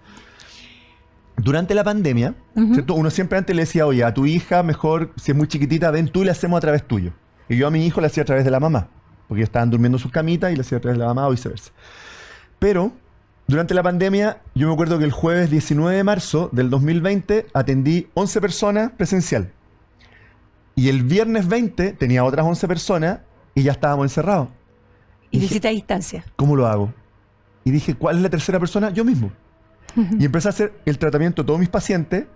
Durante la pandemia, ¿cierto? Uno siempre antes le decía, oye, a tu hija mejor, si es muy chiquitita, ven tú y le hacemos a través tuyo. Y yo a mi hijo le hacía a través de la mamá, porque ellos estaban durmiendo en sus camitas y le hacía a través de la mamá o viceversa. Pero durante la pandemia, yo me acuerdo que el jueves 19 de marzo del 2020 atendí 11 personas presencial. Y el viernes 20 tenía otras 11 personas y ya estábamos encerrados. Y visita a distancia. ¿Cómo lo hago? Y dije, ¿cuál es la tercera persona? Yo mismo. Y empecé a hacer el tratamiento de todos mis pacientes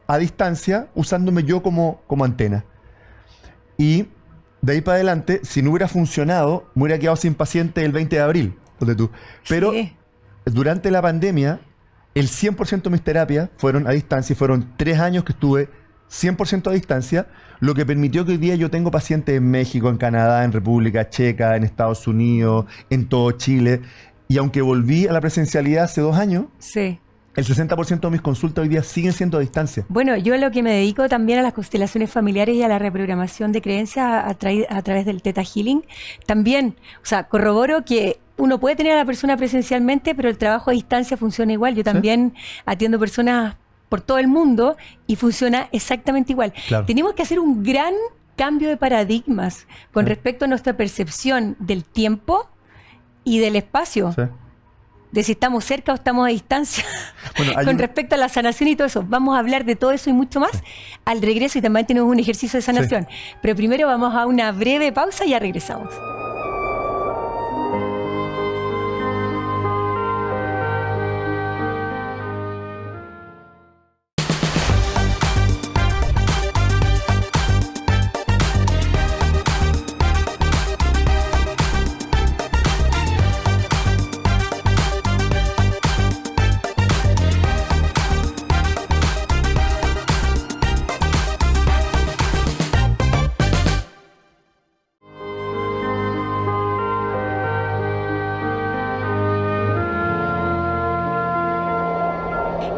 a distancia, usándome yo como antena. Y de ahí para adelante, si no hubiera funcionado, me hubiera quedado sin paciente el 20 de abril. Pero sí, durante la pandemia, el 100% de mis terapias fueron a distancia y fueron 3 años que estuve 100% a distancia, lo que permitió que hoy día yo tengo pacientes en México, en Canadá, en República Checa, en Estados Unidos, en todo Chile. Y aunque volví a la presencialidad hace 2 años, sí, el 60% de mis consultas hoy día siguen siendo a distancia. Bueno, yo a lo que me dedico también a las constelaciones familiares y a la reprogramación de creencias a través del Theta Healing, también, o sea, corroboro que uno puede tener a la persona presencialmente, pero el trabajo a distancia funciona igual. Yo también atiendo personas por todo el mundo y funciona exactamente igual. Claro. Tenemos que hacer un gran cambio de paradigmas con respecto a nuestra percepción del tiempo y del espacio. Sí. De si estamos cerca o estamos a distancia. Bueno, con respecto a la sanación y todo eso. Vamos a hablar de todo eso y mucho más al regreso, y también tenemos un ejercicio de sanación. Pero primero vamos a una breve pausa y ya regresamos.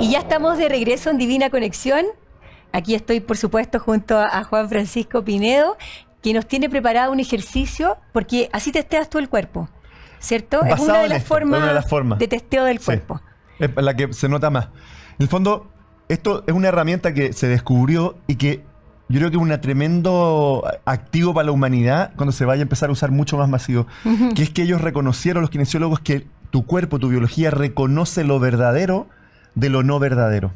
Y ya estamos de regreso en Divina Conexión. Aquí estoy, por supuesto, junto a Juan Francisco Pinedo, que nos tiene preparado un ejercicio, porque así testeas tú el cuerpo, ¿cierto? Basado es una de en las esto, una de las formas de testeo del cuerpo. Es la que se nota más. En el fondo, esto es una herramienta que se descubrió y que yo creo que es un tremendo activo para la humanidad cuando se vaya a empezar a usar mucho más masivo. Que es que ellos reconocieron, los kinesiólogos, que tu cuerpo, tu biología, reconoce lo verdadero de lo no verdadero.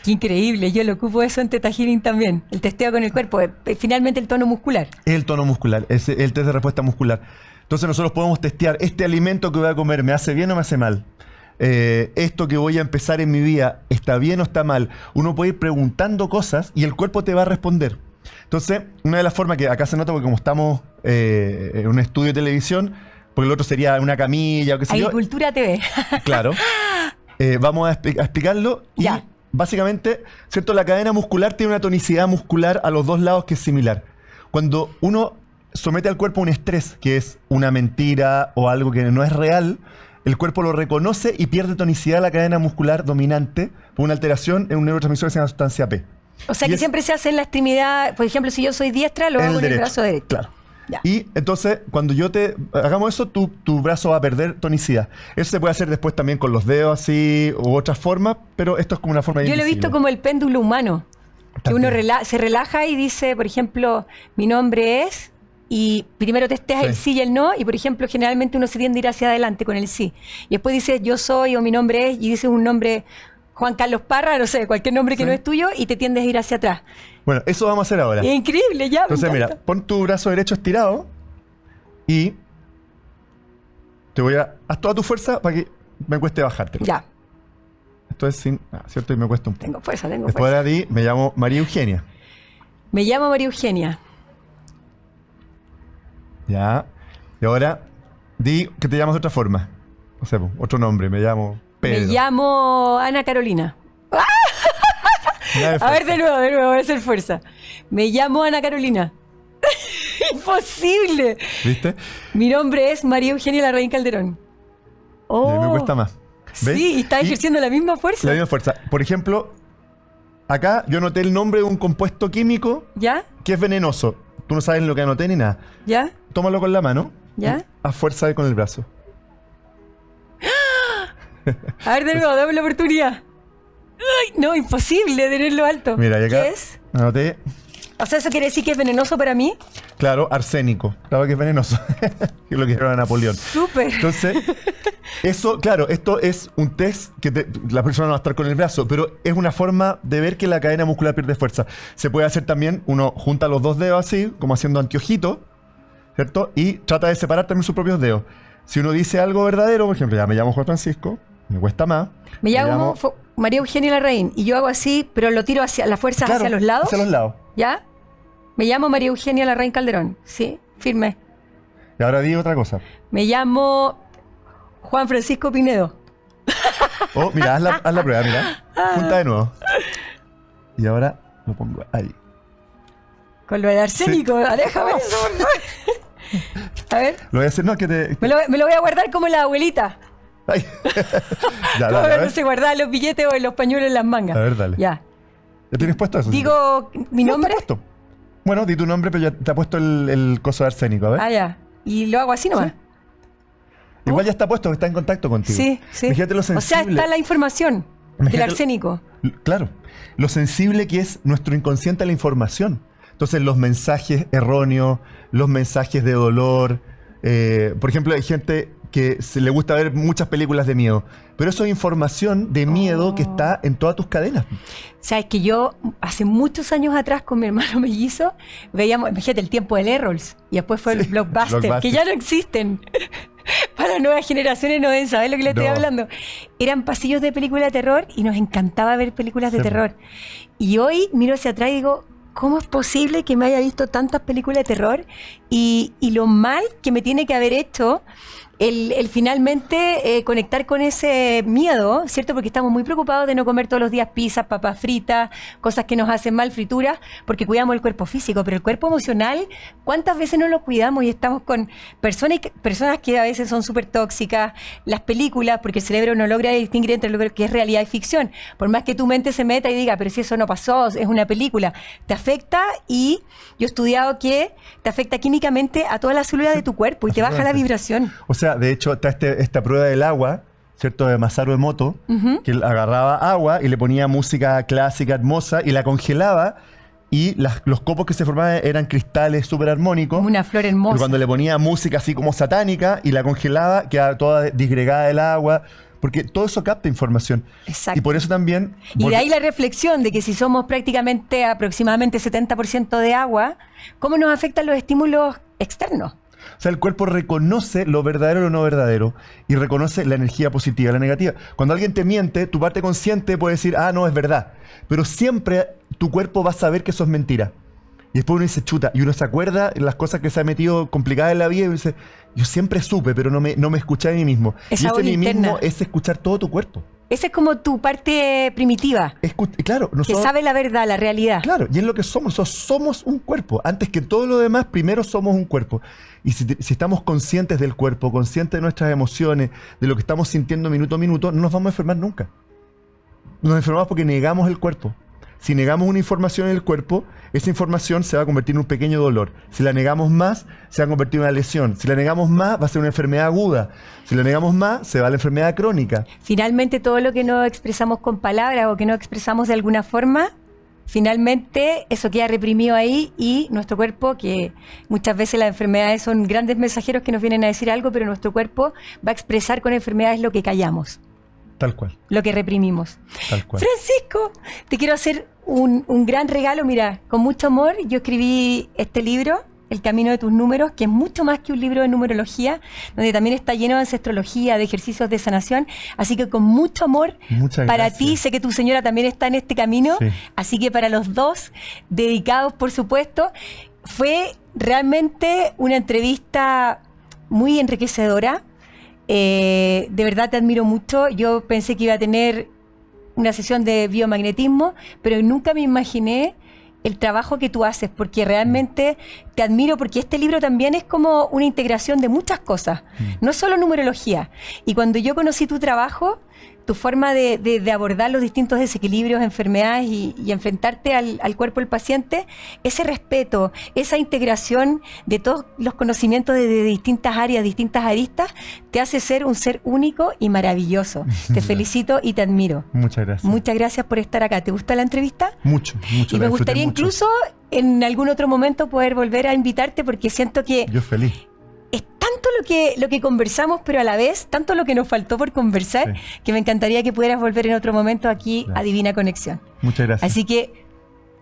Qué increíble, yo lo ocupo eso en Theta Healing también, el testeo con el cuerpo, finalmente el tono muscular. El tono muscular, es el test de respuesta muscular. Entonces nosotros podemos testear, este alimento que voy a comer, ¿me hace bien o me hace mal? Esto que voy a empezar en mi vida, ¿está bien o está mal? Uno puede ir preguntando cosas y el cuerpo te va a responder. Entonces, una de las formas que acá se nota, porque como estamos en un estudio de televisión, porque el otro sería una camilla o qué sé yo. Agricultura TV. Claro. Vamos a explicarlo y ya. Básicamente, ¿cierto? La cadena muscular tiene una tonicidad muscular a los dos lados que es similar. Cuando uno somete al cuerpo a un estrés, que es una mentira o algo que no es real, el cuerpo lo reconoce y pierde tonicidad a la cadena muscular dominante por una alteración en un neurotransmisor que se llama sustancia P. O sea que siempre se hace en la extremidad, por ejemplo, si yo soy diestra, lo hago en el brazo derecho. Claro. Ya. Y entonces, cuando hagamos eso, tu brazo va a perder tonicidad. Eso se puede hacer después también con los dedos así u otras formas, pero esto es como una forma Yo lo he visto como el péndulo humano, que uno se relaja y dice, por ejemplo, mi nombre es, y primero testeas Sí. el sí y el no, y por ejemplo, generalmente uno se tiende a ir hacia adelante con el sí. Y después dices yo soy o mi nombre es, y dices un nombre, Juan Carlos Parra, no sé, cualquier nombre que Sí. no es tuyo, y te tiendes a ir hacia atrás. Bueno, eso vamos a hacer ahora. Es increíble, ya. Entonces, me mira, encanta. pon tu brazo derecho estirado y te voy a... Haz toda tu fuerza para que me cueste bajarte. Ya, Esto es sin... ¿cierto? Y me cuesta un poco. tengo fuerza, tengo Después fuerza. ahora di, me llamo María Eugenia. Me llamo María Eugenia. Ya. Y ahora di que te llamas de otra forma. No sé, otro nombre. Me llamo Pedro. Me llamo Ana Carolina. Nada de A ver, fuerza. de nuevo, voy a hacer fuerza. Me llamo Ana Carolina. Imposible. ¿Viste? Mi nombre es María Eugenia Larraín Calderón. Y a mí me Oh. cuesta más. ¿Ves? Sí, y está ejerciendo la misma fuerza. La misma fuerza. Por ejemplo, acá yo anoté el nombre de un compuesto químico ¿Ya? que es venenoso. Tú no sabes lo que anoté ni nada. ¿Ya? Tómalo con la mano. ¿Ya? Y a fuerza con el brazo. A ver, de nuevo, dame la oportunidad. Ay, no, imposible tenerlo alto. Mira, y acá ¿Qué es? anoté, O sea, ¿eso quiere decir que es venenoso para mí? claro, arsénico. Claro que es venenoso. Que es lo que era Napoleón. Súper. Entonces, eso, claro, esto es un test que la persona no va a estar con el brazo, pero es una forma de ver que la cadena muscular pierde fuerza. Se puede hacer también, uno junta los dos dedos así, como haciendo anteojito, ¿cierto? Y trata de separar también sus propios dedos. Si uno dice algo verdadero, por ejemplo, ya me llamo Juan Francisco, me cuesta más. Me llamo María Eugenia Larraín y yo hago así, pero lo tiro hacia la fuerza Claro, hacia los lados. Hacia los lados. ¿Ya? Me llamo María Eugenia Larraín Calderón. Sí, firme. Y ahora di otra cosa. Me llamo Juan Francisco Pinedo. Oh, mira, haz la prueba, mira. Junta de nuevo. Y ahora lo pongo ahí. Con lo de arsénico, aléjame eso, por favor. A ver, Lo voy a hacer, no, que te... me lo voy a guardar como la abuelita. Ay. Ya, Como dale, a no ver. se guardaba los billetes o en los pañuelos en las mangas. A ver, dale. Ya. ¿Ya tienes puesto eso? Digo mi No, nombre. está puesto. Bueno, di tu nombre, pero ya te ha puesto el coso de arsénico, a ver. Ah, ya. Y lo hago así nomás. Igual ya está puesto, está en contacto contigo. Sí, sí. Fíjate lo O sea, sensible. está la información del Imagínate- arsénico. Claro, lo sensible que es nuestro inconsciente a la información. Entonces, los mensajes erróneos, los mensajes de dolor. Por ejemplo, hay gente que se le gusta ver muchas películas de miedo, pero eso es información de miedo que está en todas tus cadenas. Sabes que yo hace muchos años atrás con mi hermano mellizo veíamos, imagínate, el tiempo del Errols y después fue el Sí, blockbuster, Blockbuster. que ya no existen. Para nuevas generaciones no deben saber lo que les estoy No. hablando. Eran pasillos de películas de terror y nos encantaba ver películas de Sí, terror. Y hoy miro hacia atrás y digo, ¿cómo es posible que me haya visto tantas películas de terror? Y lo mal que me tiene que haber hecho el finalmente conectar con ese miedo, ¿cierto? Porque estamos muy preocupados de no comer todos los días pizzas, papas fritas, cosas que nos hacen mal, frituras, porque cuidamos el cuerpo físico, pero el cuerpo emocional, ¿cuántas veces no lo cuidamos y estamos con personas que a veces son súper tóxicas? Las películas, porque el cerebro no logra distinguir entre lo que es realidad y ficción. Por más que tu mente se meta y diga, pero si eso no pasó, es una película, te afecta y yo he estudiado que te afecta químicamente a todas las células de tu cuerpo y te baja la absolutamente. vibración. O sea, de hecho, está esta prueba del agua, ¿cierto? De Masaru Emoto, que él agarraba agua y le ponía música clásica, hermosa, y la congelaba, y los copos que se formaban eran cristales súper armónicos. Como una flor Y hermosa. cuando le ponía música así como satánica y la congelaba, quedaba toda disgregada del agua, porque todo eso capta información. Exacto. Y por eso también... Y de ahí la reflexión de que si somos prácticamente aproximadamente 70% de agua, ¿cómo nos afectan los estímulos externos? O sea, el cuerpo reconoce lo verdadero y lo no verdadero y reconoce la energía positiva y la negativa. Cuando alguien te miente, tu parte consciente puede decir, ah, no, es verdad. Pero siempre tu cuerpo va a saber que eso es mentira. Y después uno dice, chuta, y uno se acuerda de las cosas que se ha metido complicadas en la vida y dice, yo siempre supe, pero no me escuché a mí mismo. Esa y voz ese mí mismo interna. es escuchar todo tu cuerpo. Esa es como tu parte primitiva, Claro, que nosotros... sabe la verdad, la realidad. Claro, y es lo que somos. Nosotros somos un cuerpo. Antes que todo lo demás, primero somos un cuerpo. Y si estamos conscientes del cuerpo, conscientes de nuestras emociones, de lo que estamos sintiendo minuto a minuto, no nos vamos a enfermar nunca. Nos enfermamos porque negamos el cuerpo. Si negamos una información en el cuerpo, esa información se va a convertir en un pequeño dolor. Si la negamos más, se va a convertir en una lesión. Si la negamos más, va a ser una enfermedad aguda. Si la negamos más, se va a la enfermedad crónica. Finalmente todo lo que no expresamos con palabras o que no expresamos de alguna forma, finalmente eso queda reprimido ahí y nuestro cuerpo, que muchas veces las enfermedades son grandes mensajeros que nos vienen a decir algo, pero nuestro cuerpo va a expresar con enfermedades lo que callamos. Tal cual. Lo que reprimimos. Tal cual. Francisco, te quiero hacer un gran regalo. Mira, con mucho amor yo escribí este libro, El Camino de tus Números, que es mucho más que un libro de numerología, donde también está lleno de ancestrología, de ejercicios de sanación. Así que con mucho amor para ti, sé que tu señora también está en este camino, sí. Así que para los dos, dedicados por supuesto. Fue realmente una entrevista muy enriquecedora. De verdad te admiro mucho. Yo pensé que iba a tener una sesión de biomagnetismo, pero nunca me imaginé el trabajo que tú haces, porque realmente te admiro, porque este libro también es como una integración de muchas cosas, no solo numerología. Y cuando yo conocí tu trabajo, tu forma de abordar los distintos desequilibrios, enfermedades y enfrentarte al cuerpo del paciente, ese respeto, esa integración de todos los conocimientos de distintas áreas, distintas aristas, te hace ser un ser único y maravilloso. Te felicito y te admiro. Muchas gracias. Muchas gracias por estar acá. ¿Te gusta la entrevista? Mucho. Y me gustaría incluso en algún otro momento poder volver a invitarte, porque siento que... Yo feliz. Es tanto lo que conversamos, pero a la vez tanto lo que nos faltó por conversar, sí, que me encantaría que pudieras volver en otro momento aquí a Divina Conexión. Muchas gracias. Así que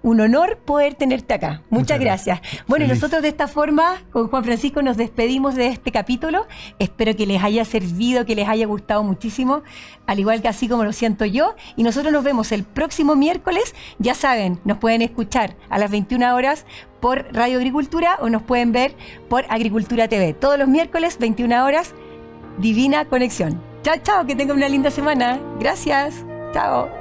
un honor poder tenerte acá. Muchas gracias. Bueno, y nosotros de esta forma, con Juan Francisco, nos despedimos de este capítulo. Espero que les haya servido, que les haya gustado muchísimo, al igual que así como lo siento yo. Y nosotros nos vemos el próximo miércoles. Ya saben, nos pueden escuchar a las 21 horas por Radio Agricultura o nos pueden ver por Agricultura TV. Todos los miércoles, 21 horas, Divina Conexión. Chao, chao, que tengan una linda semana. Gracias. Chao.